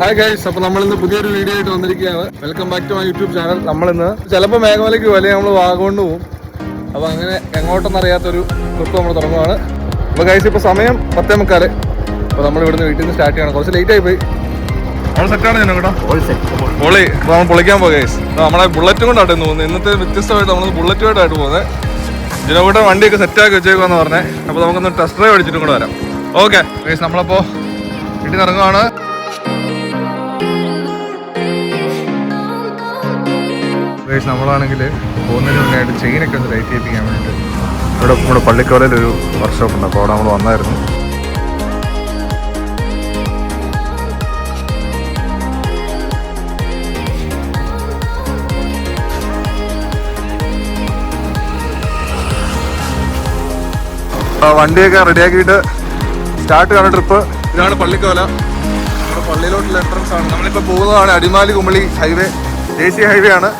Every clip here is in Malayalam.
ഹായ് ഗൈസ്, അപ്പോൾ നമ്മളിന്ന് പുതിയൊരു വീഡിയോ ആയിട്ട് വന്നിരിക്കുകയാണ്. Welcome back to my YouTube channel. നമ്മളിന്ന് ചിലപ്പോൾ മേഘമലയ്ക്ക് പോലെ നമ്മൾ വാഗമണ് പോവും. അപ്പോൾ അങ്ങനെ എങ്ങോട്ടൊന്നും അറിയാത്തൊരു ട്രിപ്പ് നമ്മൾ തുടങ്ങുകയാണ്. അപ്പോൾ ഗൈസ് ഇപ്പോൾ സമയം 10:45. അപ്പോൾ നമ്മൾ ഇവിടുന്ന് വീട്ടിൽ നിന്ന് സ്റ്റാർട്ട് ചെയ്യണം. കുറച്ച് ലേറ്റ് ആയി പോയി. നമ്മൾ സെറ്റാണ് ഞാൻ കേട്ടോ. പൊളി. അപ്പോൾ നമ്മൾ പൊളിക്കാൻ പോകും ഗൈസ്. നമ്മളെ ബുള്ളറ്റും കൊണ്ടായിട്ട് തോന്നുന്നത്. ഇന്നത്തെ വ്യത്യസ്തമായിട്ട് നമ്മൾ ബുള്ളറ്റുമായിട്ടായിട്ട് പോകുന്നത്. ഇതിനോടെ വണ്ടിയൊക്കെ സെറ്റാക്കി വെച്ചേക്കുമെന്ന് പറഞ്ഞേ. അപ്പോൾ നമുക്കൊന്ന് ടെസ്റ്റ് ഡ്രൈവ് അടിച്ചിട്ടും കൂടെ വരാം. ഓക്കെ ഗൈസ്, നമ്മളപ്പോൾ വീട്ടിൽ നിന്ന് ഇറങ്ങുവാണ്. നമ്മളാണെങ്കിൽ പോകുന്നതിന് മുന്നായിട്ട് ചെയിനൊക്കെ ഒന്ന് ലൈറ്റ് ചെയ്യിപ്പിക്കാൻ വേണ്ടിയിട്ട് ഇവിടെ നമ്മുടെ പള്ളിക്കോലയിലൊരു വർക്ക്ഷോപ്പ് ഉണ്ട്. അപ്പോൾ അവിടെ നമ്മൾ വന്നായിരുന്നു. വണ്ടിയൊക്കെ റെഡിയാക്കിയിട്ട് സ്റ്റാർട്ട് ചെയ്യണ ട്രിപ്പ്. ഇതാണ് പള്ളിക്കോല. നമ്മുടെ പള്ളിയിലോട്ടുള്ള എൻട്രൻസ് ആണ്. നമ്മളിപ്പോൾ പോകുന്നതാണ് അടിമാലി കുമളി ഹൈവേ, ദേശീയ ഹൈവേ ആണ്.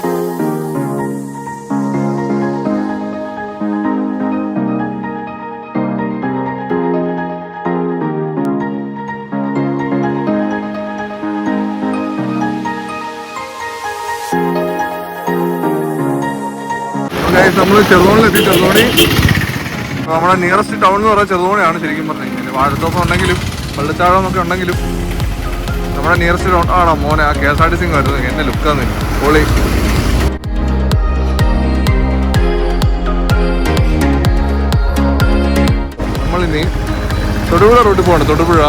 നമ്മൾ ചെറുതോണിലെത്തി. ചെറുതോണി നമ്മുടെ നിയറസ്റ്റ് ടൗൺ എന്ന് പറയുന്നത് ചെറുതോണിയാണ് ശരിക്കും പറഞ്ഞു കഴിഞ്ഞാൽ. വാഴത്തോപ്പം ഉണ്ടെങ്കിലും പള്ളിത്താഴം എന്നൊക്കെ ഉണ്ടെങ്കിലും നമ്മുടെ നിയറസ്റ്റ് ടൗൺ ആണോ മോനെ. ആ KSRTC വരുന്നത് എന്നെ ലുക്കാന്ന് പൊളി. നമ്മളിനി തൊടുപുഴ റൂട്ടിൽ പോകണം. തൊടുപുഴ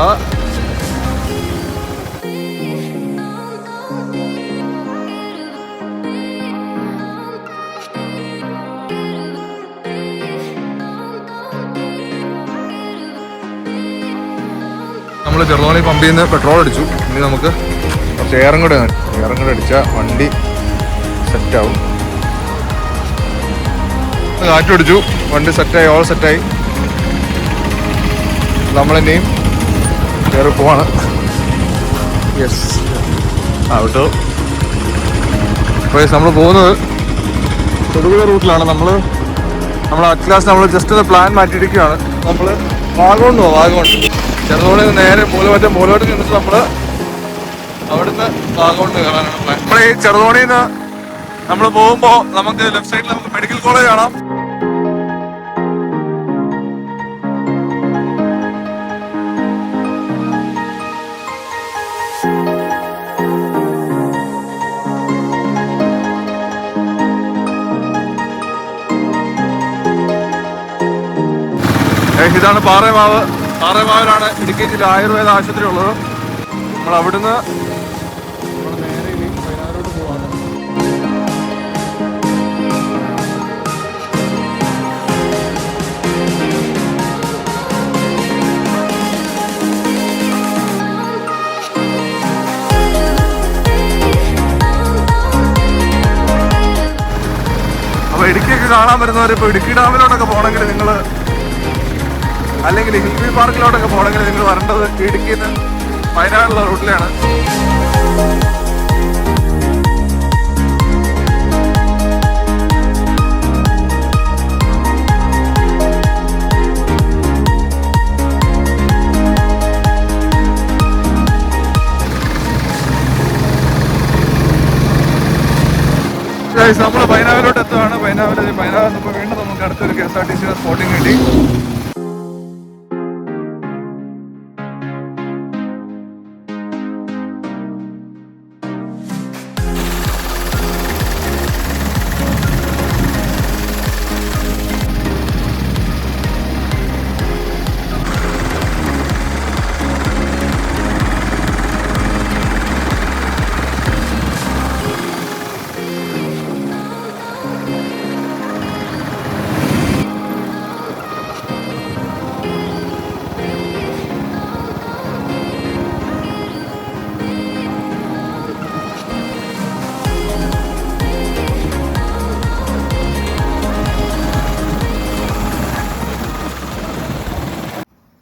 നമ്മൾ ചെറുതോണി പമ്പിൽ നിന്ന് പെട്രോൾ അടിച്ചു. ഇനി നമുക്ക് കുറച്ച് എയറും കൂടെ അടിച്ചാൽ വണ്ടി സെറ്റാവും. കാറ്റടിച്ചു, വണ്ടി സെറ്റായി, ഓൾ സെറ്റായി. നമ്മളിനെയും കയറി പോവാണ്. യെസ്, വിട്ടു. അപ്പോൾ നമ്മൾ പോകുന്നത് തൊടുപുഴ റൂട്ടിലാണ്. നമ്മൾ അറ്റ്ലാസ് നമ്മൾ ജസ്റ്റ് ഒന്ന് പ്ലാൻ മാറ്റിയിരിക്കുകയാണ്. നമ്മൾ വാഗമൺ പോവാം. വാഗമൺ ചെറുതോണി നേരെ മൂലമായിട്ട് നിന്നിട്ട് നമ്മൾ അവിടുന്ന് വാഗമൺ കയറാനാണ് പ്ലാൻ. നമ്മൾ ഈ ചെറുതോണിയിൽ നിന്ന് നമ്മൾ പോകുമ്പോൾ നമുക്ക് ലെഫ്റ്റ് സൈഡിൽ നമുക്ക് മെഡിക്കൽ കോളേജ് കാണാം. ഇതാണ് പാറേമാവ്. പാറേമാവിലാണ് ഇടുക്കി ജില്ല ആയുർവേദ ആശുപത്രി ഉള്ളത്. നമ്മൾ അവിടുന്ന് നേരെ ഇനി വയനാടോട്ട് പോവാണ്. അപ്പോൾ ഇടുക്കിയൊക്കെ കാണാൻ വരുന്നവർ ഇപ്പോൾ ഇടുക്കി ഡാമിലോട്ടൊക്കെ പോകണമെങ്കിൽ നിങ്ങൾ, അല്ലെങ്കിൽ ഹിൽ വ്യൂ പാർക്കിലോട്ടൊക്കെ പോകണമെങ്കിൽ നിങ്ങൾ വരേണ്ടത് ഇടുക്കിയിൽ നിന്ന് വയനാടുള്ള റൂട്ടിലാണ്. നമ്മൾ പൈനാവിലോട്ട് എത്തുകയാണ്. പൈനാവിൽ ഇപ്പോൾ വീണ്ടും നമുക്ക് അടുത്തൊരു KSRTC സ്പോട്ടിങ് കിട്ടി.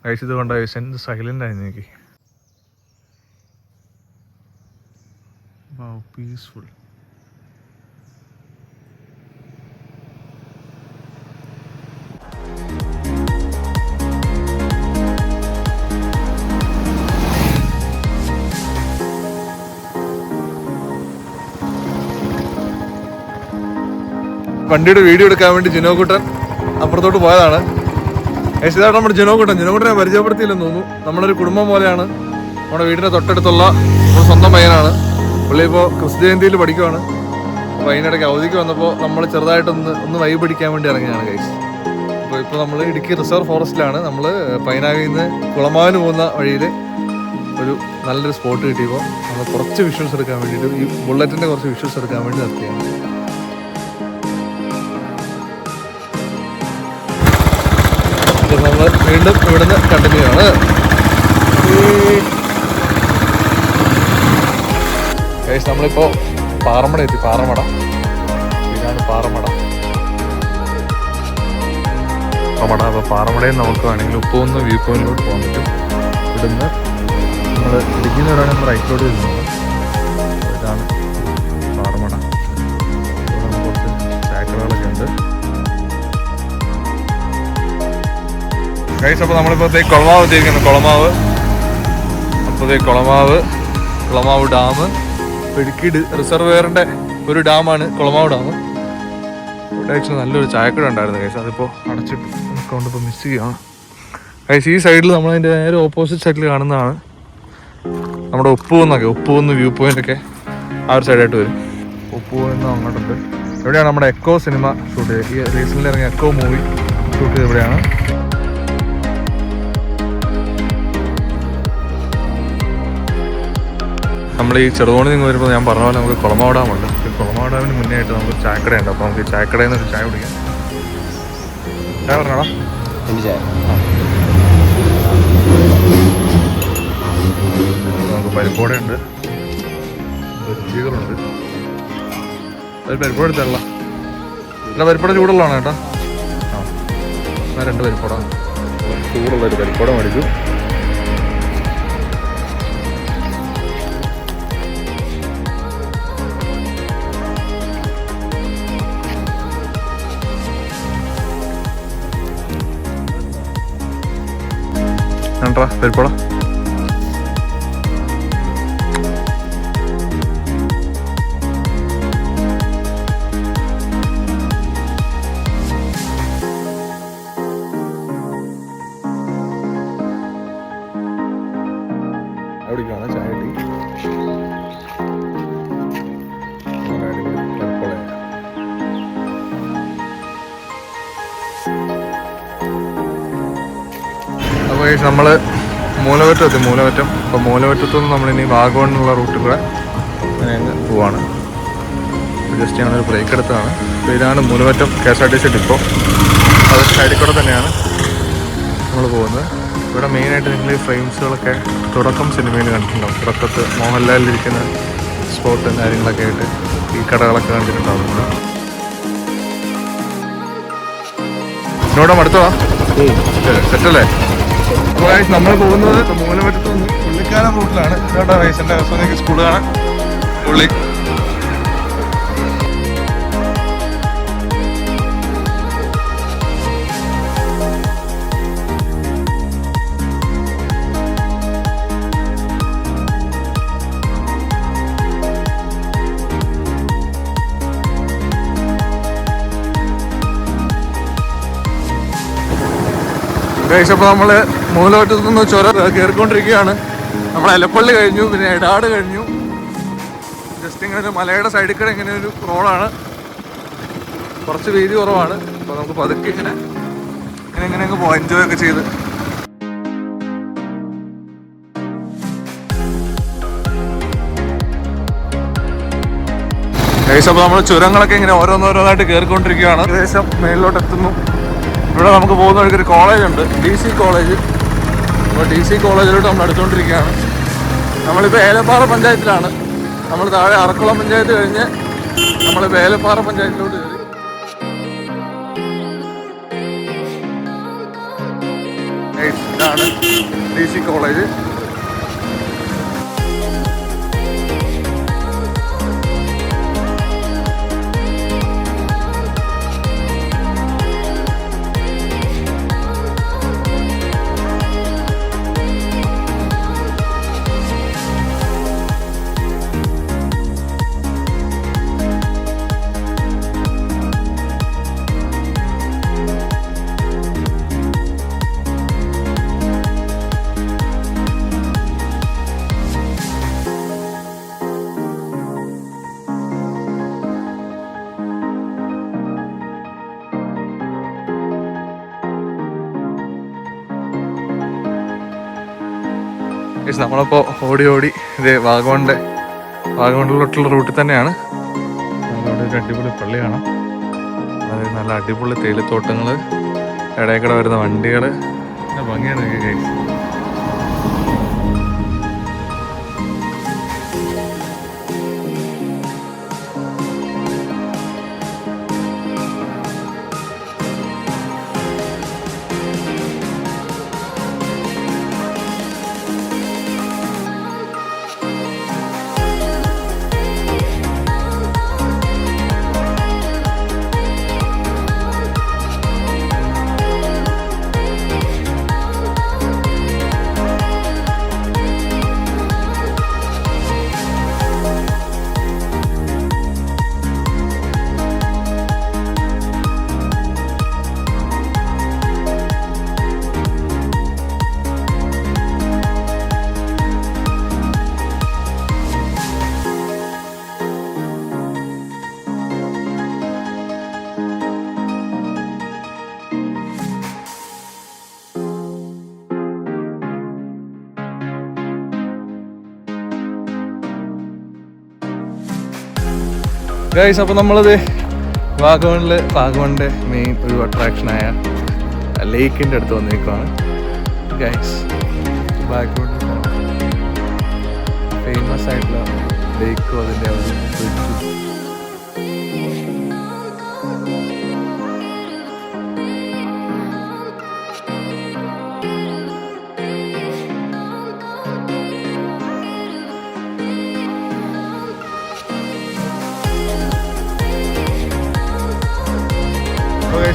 കഴിച്ചത് കൊണ്ടായി സൈലന്റ് ആയിരുന്നു എനിക്ക്. പീസ്ഫുൾ. വണ്ടിയുടെ വീഡിയോ എടുക്കാൻ വേണ്ടി ജിനോക്കുട്ടൻ അപ്പുറത്തോട്ട് പോയതാണ്. ഇതാണ് നമ്മുടെ ജിനോക്കുട്ടനെ പരിചയപ്പെടുത്തിയില്ലെന്ന് തോന്നുന്നു. നമ്മളൊരു കുടുംബം പോലെയാണ്. നമ്മുടെ വീടിൻ്റെ തൊട്ടടുത്തുള്ള നമ്മുടെ സ്വന്തം പയ്യനാണ്. പുള്ളി ഇപ്പോൾ ക്രിസ്തു ജയന്തിയിൽ പഠിക്കുവാണ്. അപ്പോൾ അതിനിടയ്ക്ക് അവധിക്ക് വന്നപ്പോൾ നമ്മൾ ചെറുതായിട്ടൊന്ന് വൈബ് പിടിക്കാൻ വേണ്ടി ഇറങ്ങിയാണ് ഗൈസ്. അപ്പോൾ ഇപ്പോൾ നമ്മൾ ഇടുക്കി റിസർവ് ഫോറസ്റ്റിലാണ്. നമ്മൾ പൈനാവിൽ നിന്ന് കുളമാവിന് പോകുന്ന വഴിയിൽ ഒരു നല്ലൊരു സ്പോട്ട് കിട്ടിയപ്പോൾ നമ്മൾ കുറച്ച് വിഷ്വൽസ് എടുക്കാൻ വേണ്ടിയിട്ട് ഈ ബുള്ളറ്റിൻ്റെ കുറച്ച് വിഷ്വൽസ് എടുക്കാൻ വേണ്ടി നിർത്തിയാണ്. നമ്മൾ വീണ്ടും ഇവിടുന്ന് കണ്ടിന്യൂ ആണ്. ഗൈസ് നമ്മളിപ്പോൾ പാറമട എത്തി. ഇതാണ് പാറമട. അപ്പോൾ പാറമടയിൽ നമുക്ക് വേണമെങ്കിൽ ഉപ്പുന്ന വ്യൂ പോയിന്റിലോട്ട് പോകാൻ പറ്റും. ഇവിടുന്ന് നമ്മൾ ഇടുക്കിയിൽ നിന്ന് പറയുകയാണെങ്കിൽ റൈറ്റിലോട്ട് വരുന്നത്. ഇതാണ് പാറമട. ഇവിടെ കുറച്ച് ചായക്കടകളൊക്കെ ഉണ്ട്. ഗൈസ് അപ്പോൾ നമ്മളിപ്പോൾ കുളമാവ് എത്തിയിരിക്കുന്നു. അപ്പോൾ കുളമാവ് ഡാം, ഇടുക്കി റിസർവെയറിൻ്റെ ഒരു ഡാമാണ് കുളമാവ് ഡാം. ഇവിടെ ആക്ച്വലി നല്ലൊരു ചായക്കട ഉണ്ടായിരുന്നു ഗൈസ്. അതിപ്പോൾ അടച്ചിട്ട് നമുക്ക് ഇപ്പോൾ മിസ് ചെയ്യുകയാണ് ഗൈസ്. ഈ സൈഡിൽ നമ്മളതിൻ്റെ നേരെ ഓപ്പോസിറ്റ് സൈഡിൽ കാണുന്നതാണ് നമ്മുടെ ഉപ്പുകുന്ന് വ്യൂ പോയിൻ്റൊക്കെ ആ ഒരു സൈഡായിട്ട് വരും. ഉപ്പുകുന്ന് അങ്ങോട്ടുണ്ട്. എവിടെയാണ് നമ്മുടെ എക്കോ സിനിമ ഷൂട്ട് ചെയ്തത്. ഈ റീസെൻ്റ്ലി ഇറങ്ങിയ എക്കോ മൂവി ഷൂട്ട് ചെയ്ത് ഇവിടെയാണ്. നമ്മൾ ഈ ചെറുതോണി നിങ്ങൾ വരുമ്പോൾ ഞാൻ പറഞ്ഞ പോലെ നമുക്ക് കുളമാവ് ഡാമുണ്ട്. കുളമാവ് ഡാമിന് മുന്നേ ആയിട്ട് നമുക്ക് ചായക്കടയുണ്ട്. അപ്പോൾ നമുക്ക് ഈ ചായക്കടയിൽ നിന്ന് ഒരു ചായ കുടിക്കാം. ചായ പറഞ്ഞോടാ. എൻ്റെ ചായ. നമുക്ക് പരിപ്പോടയുണ്ട്, ചീകറുണ്ട്. അത് പരിപ്പോട എടുത്തല്ല. അല്ല പരിപ്പോട ചൂടുള്ളതാണ് കേട്ടോ. ആ 2 പരിപ്പോട ചൂടുള്ളൊരു പരിപ്പോട മേടിച്ചു. പരിപ്പോട അവിടേക്കാണ് ചായ ടീ. അപ്പോൾ നമ്മൾ മൂലമറ്റം. അപ്പോൾ മൂലമറ്റത്തു നിന്ന് നമ്മളിനി വാഗമണിനുള്ള റൂട്ടിൽ കൂടെ അങ്ങനെ അങ്ങ് പോവാണ്. ജസ്റ്റ് ഞങ്ങളൊരു ബ്രേക്ക് എടുത്തതാണ്. അപ്പോൾ ഇതാണ് മൂലമറ്റം KSRTC ഡിപ്പോ. അത് സൈഡിൽ കൂടെ തന്നെയാണ് നമ്മൾ പോകുന്നത്. ഇവിടെ മെയിനായിട്ട് നിങ്ങൾ ഈ ഫ്രെയിംസുകളൊക്കെ തുടക്കം സിനിമയിൽ കണ്ടിട്ടുണ്ടാവും. തുടക്കത്ത് മോഹൻലാലിലിരിക്കുന്ന സ്പോട്ടും കാര്യങ്ങളൊക്കെ ആയിട്ട് ഈ കടകളൊക്കെ കണ്ടിട്ടുണ്ടാവും. ഇവിടെ അടുത്തതാ സെറ്റല്ലേ. അപ്പോൾ നമ്മൾ പോകുന്നത് മൂലമറ്റത്ത് നിന്ന് പുള്ളിക്കാനം റൂട്ടിലാണ്. ഇതോടെ റൈസിൻ്റെ ഹസ്ബൻഡിലേക്ക് സ്കൂൾ കാണാൻ പുള്ളി. അപ്പോൾ നമ്മൾ മൂലമറ്റത്തു നിന്ന് ചുരം കയറിക്കൊണ്ടിരിക്കുകയാണ്. നമ്മൾ എലപ്പള്ളി കഴിഞ്ഞു, പിന്നെ എടാട് കഴിഞ്ഞു. ജസ്റ്റ് ഇങ്ങനെ ഒരു മലയുടെ സൈഡിൽ കൂടെ ഇങ്ങനെ ഒരു റോഡാണ്. കുറച്ച് വീതി കുറവാണ്. അപ്പോൾ നമുക്ക് പതുക്കെ ഇങ്ങനെ അങ്ങ് പോകാം, എൻജോയ് ഒക്കെ ചെയ്ത്. അപ്പോൾ നമ്മൾ ചുരങ്ങളൊക്കെ ഇങ്ങനെ ഓരോന്നോരോന്നായിട്ട് കയറിക്കൊണ്ടിരിക്കുകയാണ്. ഏകദേശം മേളിലോട്ട് എത്തുന്നു. ഇവിടെ നമുക്ക് പോകുന്ന വഴിക്കൊരു കോളേജുണ്ട്, DC കോളേജ്. അപ്പോൾ DC കോളേജിലോട്ട് നമ്മൾ അടുത്തുകൊണ്ടിരിക്കുകയാണ്. നമ്മളിപ്പോൾ ഏലപ്പാറ പഞ്ചായത്തിലാണ്. നമ്മൾ താഴെ അറക്കുളം പഞ്ചായത്ത് കഴിഞ്ഞ് നമ്മളിപ്പോൾ ഏലപ്പാറ പഞ്ചായത്തിലോട്ട് കയറി. ഇതാണ് DC കോളേജ്. നമ്മളിപ്പോൾ ഓടി ഇത് വാഗമണിലോട്ടുള്ള റൂട്ടിൽ തന്നെയാണ്. അവിടെ ഒരു അടിപൊളി പള്ളി കാണാം. അതായത് നല്ല അടിപൊളി തേയിലത്തോട്ടങ്ങൾ, ഇടയ്ക്കിടെ വരുന്ന വണ്ടികൾ, ഭംഗിയാണ് ഗൈസ്. ഗൈസ്, അപ്പോൾ നമ്മളത് വാഗമണിൻ്റെ മെയിൻ ഒരു അട്രാക്ഷനായ ലേക്കിൻ്റെ അടുത്ത് വന്നിരിക്കുകയാണ് ഗൈസ്. ബാക്ക്ഗ്രൗണ്ടിൽ ഫേമസ് ആയിട്ടുള്ള ലേക്കും അതിൻ്റെ ഒരു ബ്രിഡ്ജും.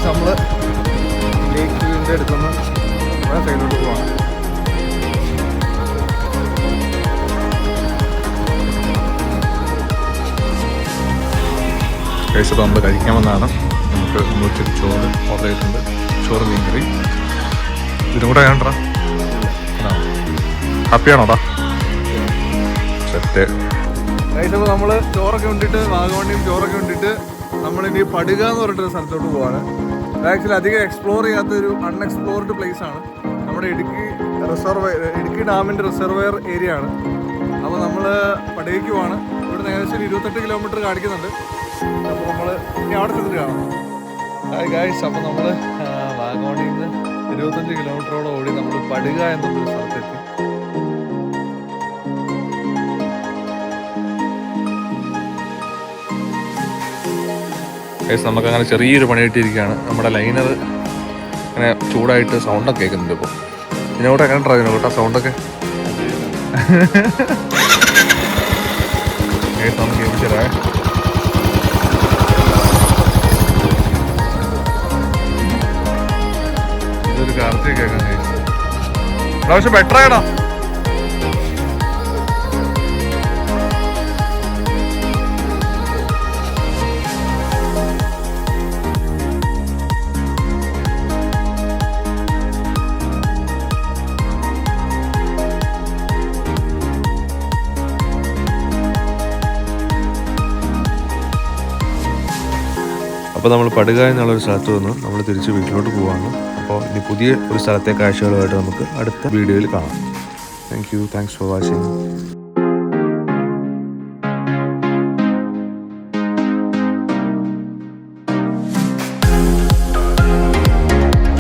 നമ്മൾ ലേക്ക് വ്യൂവിൻ്റെ അടുത്തുനിന്ന് സൈഡിലോട്ട് പോവാണ്. കഴിച്ചപ്പോൾ നമ്മൾ കഴിക്കാൻ വന്നതാണ്. നമുക്ക് ഉച്ചയ്ക്ക് ചോറ് ഓർഡർ ചെയ്തിട്ടുണ്ട്. ചോറ് മീൻ കറി. ഇതിനും കൂടെ വേണ്ട. ഹാപ്പിയാണോടാ? സെറ്റ്. കഴിച്ചപ്പോൾ നമ്മൾ ചോറൊക്കെ ഉണ്ടിട്ട് വാഗമണിയും ചോറൊക്കെ ഉണ്ടിട്ട് നമ്മളിനി പടുക എന്ന് പറഞ്ഞിട്ടൊരു സ്ഥലത്തോട്ട് പോവാണ്. ആക്ച്വലി അധികം എക്സ്പ്ലോർ ചെയ്യാത്തൊരു അൺഎക്സ്പ്ലോർഡ് പ്ലേസ് ആണ്. നമ്മുടെ ഇടുക്കി ഡാമിൻ്റെ റിസർവെയർ ഏരിയ ആണ്. അപ്പോൾ നമ്മൾ പടുകയ്ക്ക് പോവാണ്. ഇവിടുന്ന് ഏകദേശം 28 കിലോമീറ്റർ കാണിക്കുന്നുണ്ട്. അപ്പോൾ നമ്മൾ ഇനി അവിടെ ചെന്നിട്ട് കാണാം. ഹായ് ഗായ്സ്, അപ്പോൾ നമ്മൾ വാഗമണിൽ നിന്ന് 25 കിലോമീറ്ററോളം ഓടി നമ്മൾ പടുക എന്നുള്ളൊരു സ്ഥലത്തെത്തി. നമുക്കങ്ങനെ ചെറിയൊരു പണി കിട്ടിയിരിക്കുകയാണ്. നമ്മുടെ ലൈനർ അങ്ങനെ ചൂടായിട്ട് സൗണ്ടൊക്കെ കേൾക്കുന്നുണ്ട്. ഇപ്പോൾ ഇതിനോട്ട് എങ്ങനെ ട്രൈ ചെയ്യണം കേട്ടോ സൗണ്ടൊക്കെ. നമുക്ക് കേൾപ്പിച്ചേ. ഇതൊരു കാർത്തി കേൾക്കാൻ കഴിച്ചു. പക്ഷെ ബെറ്റർ ആയിടാ. അപ്പോൾ നമ്മൾ പടുക എന്നുള്ളൊരു സ്ഥലത്ത് വന്ന് നമ്മൾ തിരിച്ച് വീട്ടിലോട്ട് പോവാണ്. അപ്പോൾ ഇനി പുതിയ ഒരു സ്ഥലത്തെ കാഴ്ചകളുമായിട്ട് നമുക്ക് അടുത്ത വീഡിയോയിൽ കാണാം. Thanks for watching.